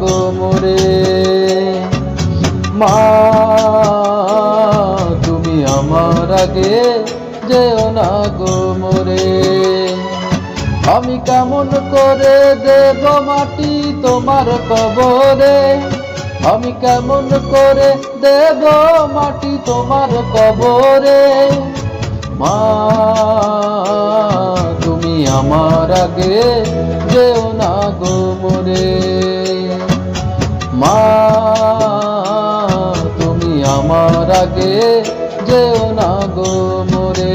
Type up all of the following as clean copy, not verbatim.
গো মোরে। মা তুমি আমার আগে যেও না গো মোরে। আমি কেমন করে দেব মাটি তোমার কবরে, আমি কেমন করে দেব মাটি তোমার কবরে। মা তুমি আমার আগে যেও না গো মোরে। মা তুমি আমার আগে যেও না গো মোরে।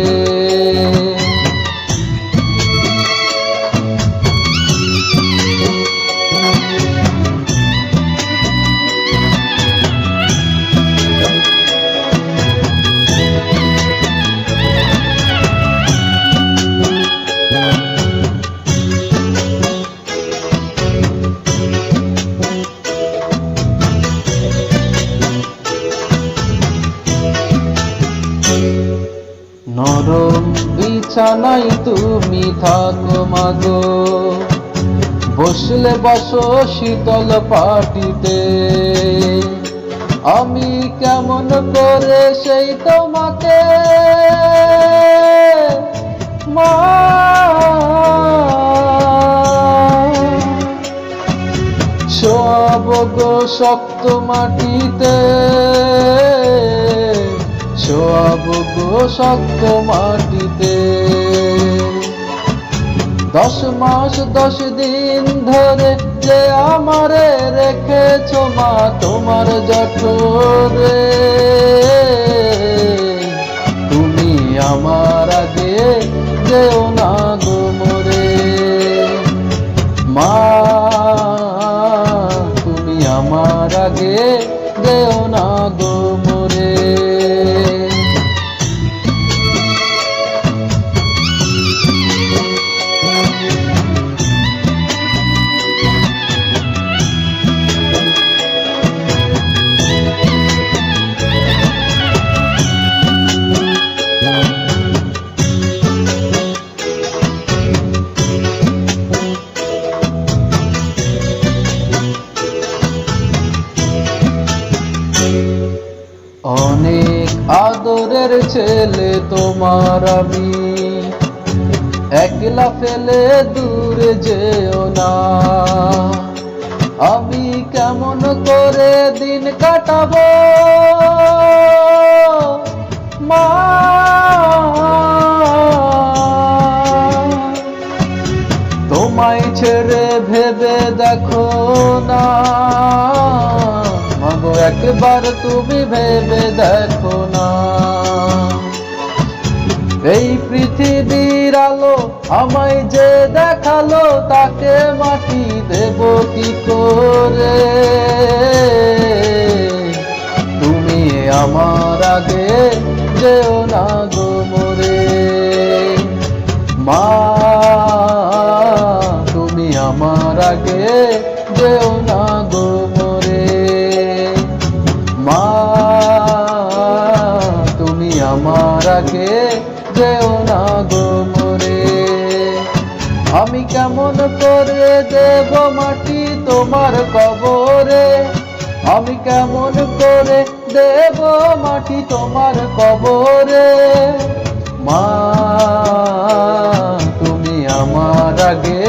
নরম বিছানায় তুমি থাকো মাগো, বসলে বসো শীতল পাটিতে। আমি কেমন করে সেই তোমাকে মা শোয়াব গো শক্ত মাটিতে, শোয়াব গো শক্ত মাটিতে। 10 মাস 10 দিন ধরে যে আমারে রেখেছ মা তোমার জঠরে। তুমি আমার আগে যেও না গো মোরে। মা তুমি আমার আগে যেও না গো মোরে। অনেক আদরের ছেলে তোমার আমি, একলা ফেলে দূরে যেও না। আমি কেমন করে দিন কাটাবো মা, তোমায় ছেড়ে ভেবে দেখো না মাগো, একবার তুমি ভেবে দেখো না। এই পৃথিবীর আলো আমায় যে দেখালো, তাকে মাটি দেব কি করে। তুমি আমার আগে যেও না গো মোরে। মা তুমি আমার আগে যেও না গো মোরে। মা তুমি আমার আগে যেও না গো মোরে। আমি কেমন করে দেব মাটি তোমার কবরে, আমি কেমন করে দেব মাটি তোমার কবরে। মা তুমি আমার আগে